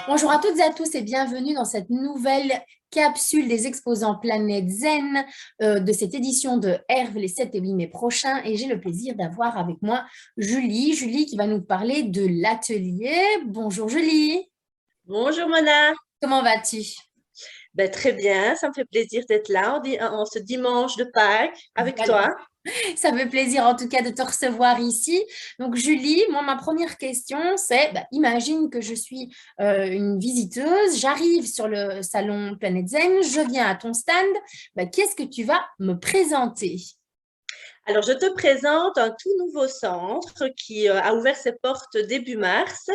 Bonjour à toutes et à tous et bienvenue dans cette nouvelle capsule des exposants Planète Zen de cette édition de Herve les 7 et 8 mai prochains. Et j'ai le plaisir d'avoir avec moi Julie. Julie qui va nous parler de l'atelier. Bonjour Julie, Bonjour Mona. comment vas-tu? Très bien, ça me fait plaisir d'être là en ce dimanche de Pâques avec Voilà. toi. Ça me fait plaisir en tout cas de te recevoir ici. Donc Julie, moi ma première question c'est, imagine que je suis une visiteuse, j'arrive sur le salon Planète Zen, je viens à ton stand, qu'est-ce que tu vas me présenter? Alors, je te présente un tout nouveau centre qui a ouvert ses portes début mars.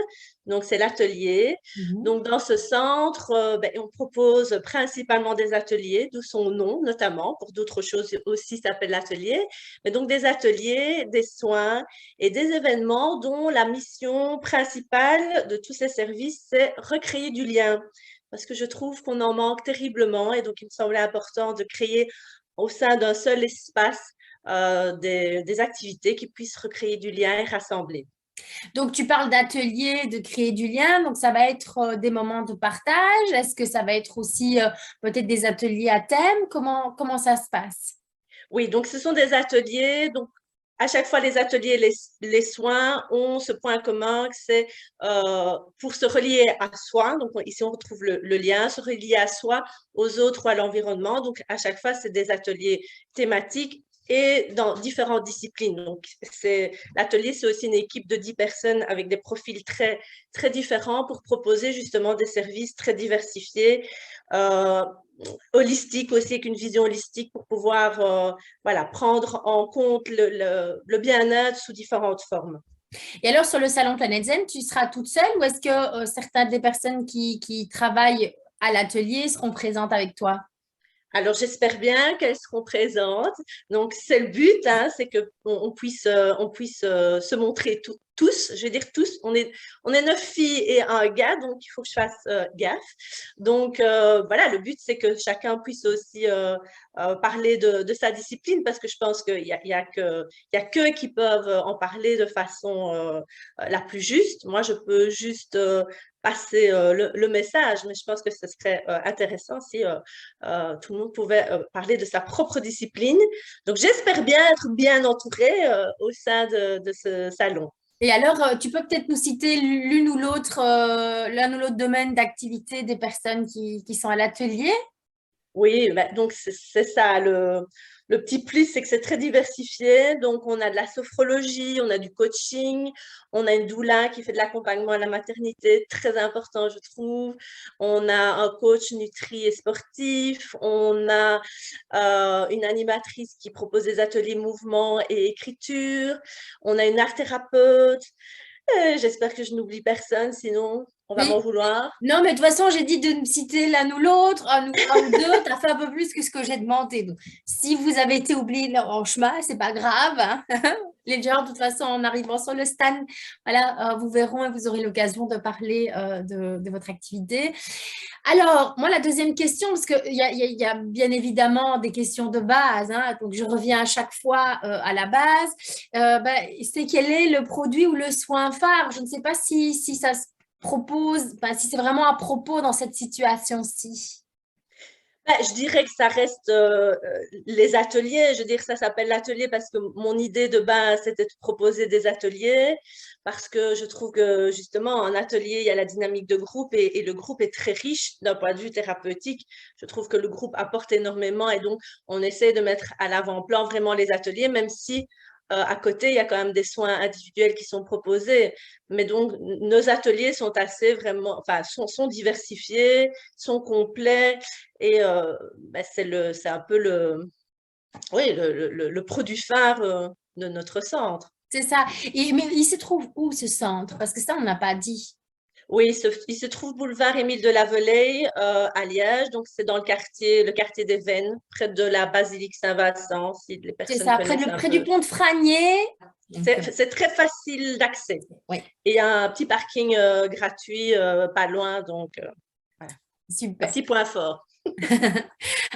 Donc, c'est l'atelier. Mhm. Donc, dans ce centre, on propose principalement des ateliers, d'où son nom notamment. Pour d'autres choses aussi, ça s'appelle l'atelier. Mais donc, des ateliers, des soins et des événements dont la mission principale de tous ces services, c'est recréer du lien. Parce que je trouve qu'on en manque terriblement et donc il me semblait important de créer au sein d'un seul espace des activités qui puissent recréer du lien et rassembler. Donc tu parles d'atelier, de créer du lien, donc ça va être des moments de partage, est-ce que ça va être aussi peut-être des ateliers à thème? Comment ça se passe? Oui, donc ce sont des ateliers. Donc, à chaque fois, les ateliers et les soins ont ce point commun que c'est pour se relier à soi. Donc, ici, on retrouve le lien, se relier à soi, aux autres ou à l'environnement. Donc, à chaque fois, c'est des ateliers thématiques et dans différentes disciplines. Donc, l'atelier, c'est aussi une équipe de 10 personnes avec des profils très, très différents pour proposer justement des services très diversifiés. Euh, Holistique aussi, avec une vision holistique pour pouvoir voilà, prendre en compte le bien-être sous différentes formes. Et alors sur le salon Planète Zen, tu seras toute seule ou est-ce que certaines des personnes qui travaillent à l'atelier seront présentes avec toi? Alors, j'espère bien qu'elles seront présentes. Donc, c'est le but, hein, c'est qu'on on puisse se montrer tous, je veux dire tous. On est 9 filles et un gars, donc il faut que je fasse gaffe. Donc, voilà, le but, c'est que chacun puisse aussi parler de sa discipline parce que je pense qu'il y a qu'eux qui peuvent en parler de façon la plus juste. Moi, je peux juste passer le message, mais je pense que ce serait intéressant si tout le monde pouvait parler de sa propre discipline. Donc, j'espère bien être bien entourée au sein de ce salon. Et alors, tu peux peut-être nous citer l'une ou l'autre, l'un ou l'autre domaine d'activité des personnes qui sont à l'atelier? Oui, donc c'est ça. Le petit plus, c'est que c'est très diversifié. Donc, on a de la sophrologie, on a du coaching, on a une doula qui fait de l'accompagnement à la maternité, très important, je trouve. On a un coach nutri et sportif. On a une animatrice qui propose des ateliers mouvement et écriture. On a une art thérapeute. J'espère que je n'oublie personne, sinon on va m'en Oui. vouloir. Non, mais de toute façon, j'ai dit de me citer l'un ou l'autre, un ou deux. Tu as fait un peu plus que ce que j'ai demandé. Donc, si vous avez été oublié en chemin, c'est pas grave, hein. Les gens, de toute façon, en arrivant sur le stand, voilà, vous verront et vous aurez l'occasion de parler de votre activité. Alors, moi, la deuxième question, parce qu'il y a bien évidemment des questions de base, hein, donc je reviens à chaque fois à la base, c'est quel est le produit ou le soin phare? Je ne sais pas si ça se propose, si c'est vraiment à propos dans cette situation-ci. Je dirais que ça reste les ateliers. Je veux dire, ça s'appelle l'atelier parce que mon idée de base, c'était de proposer des ateliers, parce que je trouve que justement, en atelier, il y a la dynamique de groupe et le groupe est très riche d'un point de vue thérapeutique. Je trouve que le groupe apporte énormément et donc on essaie de mettre à l'avant-plan vraiment les ateliers, même si à côté, il y a quand même des soins individuels qui sont proposés. Mais donc, nos ateliers sont assez vraiment, enfin, sont diversifiés, sont complets. Et c'est un peu oui, le produit phare de notre centre. C'est ça. Mais il se trouve où ce centre? Parce que ça, on n'a pas dit. Oui, il se trouve boulevard Émile de Lavelay à Liège. Donc, c'est dans le quartier des Vennes, près de la basilique Saint-Vincent, si les C'est personnes ça, connaissent un près du peu. pont de Fragné. Donc, C'est très facile d'accès. oui, Et il y a un petit parking gratuit pas loin. Donc, voilà. Un super. petit point fort.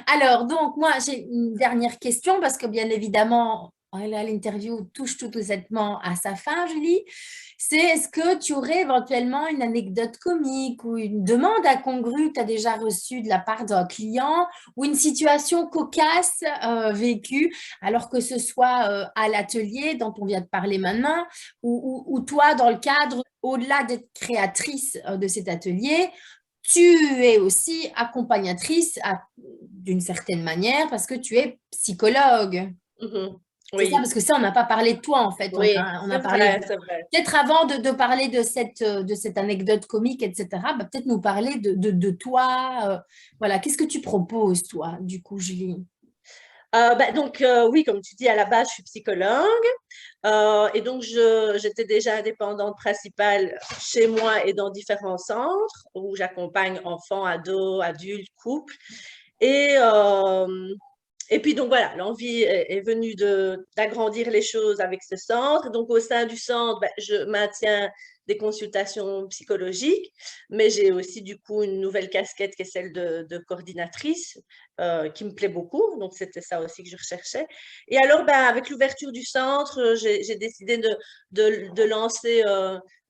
Alors, donc, moi, j'ai une dernière question parce que bien évidemment, Voilà, l'interview touche tout doucettement à sa fin, Julie. C'est est-ce que tu aurais éventuellement une anecdote comique ou une demande incongrue que tu as déjà reçue de la part d'un client ou une situation cocasse vécue, alors que ce soit à l'atelier dont on vient de parler maintenant, ou toi, dans le cadre, au-delà d'être créatrice de cet atelier, tu es aussi accompagnatrice d'une certaine manière parce que tu es psychologue. Mhm. C'est ça, Oui, parce que ça, on n'a pas parlé de toi, en fait. oui, On c'est a parlé vrai, c'est vrai. peut-être avant de parler de cette anecdote comique, etc., bah, peut-être nous parler de toi. Voilà, qu'est-ce que tu proposes, toi, du coup, Julie? Oui, comme tu dis, à la base, je suis psychologue. Et donc, j'étais déjà indépendante principale chez moi et dans différents centres où j'accompagne enfants, ados, adultes, couples. Et, euh, et puis, donc voilà, l'envie est venue d'agrandir les choses avec ce centre. Donc, au sein du centre, ben, je maintiens des consultations psychologiques, mais j'ai aussi du coup une nouvelle casquette qui est celle de coordinatrice, qui me plaît beaucoup. Donc, c'était ça aussi que je recherchais. Et alors, ben, avec l'ouverture du centre, j'ai décidé de lancer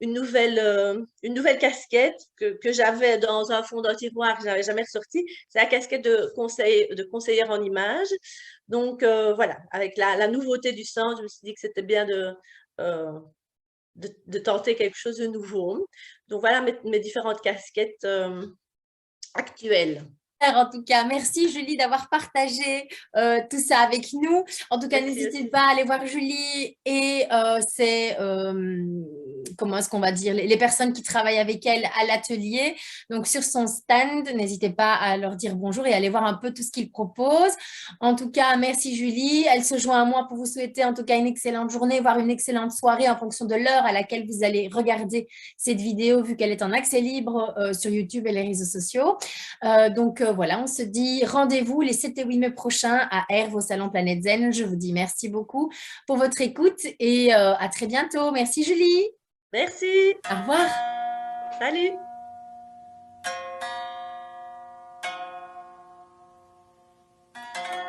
une nouvelle casquette que j'avais dans un fond d'un tiroir que je n'avais jamais ressorti. C'est la casquette de conseillère en image. Donc, voilà, avec la nouveauté du centre, je me suis dit que c'était bien euh, de tenter quelque chose de nouveau. Donc, voilà mes différentes casquettes actuelles. En tout cas, merci Julie d'avoir partagé tout ça avec nous. En tout cas, Merci n'hésitez aussi. pas à aller voir Julie et comment est-ce qu'on va dire, les personnes qui travaillent avec elle à l'atelier. Donc, sur son stand, n'hésitez pas à leur dire bonjour et aller voir un peu tout ce qu'ils proposent. En tout cas, merci Julie. Elle se joint à moi pour vous souhaiter en tout cas une excellente journée, voire une excellente soirée en fonction de l'heure à laquelle vous allez regarder cette vidéo, vu qu'elle est en accès libre sur YouTube et les réseaux sociaux. Voilà, on se dit rendez-vous les 7 et 8 mai prochains à Herve au Salon Planète Zen. Je vous dis merci beaucoup pour votre écoute et à très bientôt. Merci Julie. Merci. Au revoir. Salut.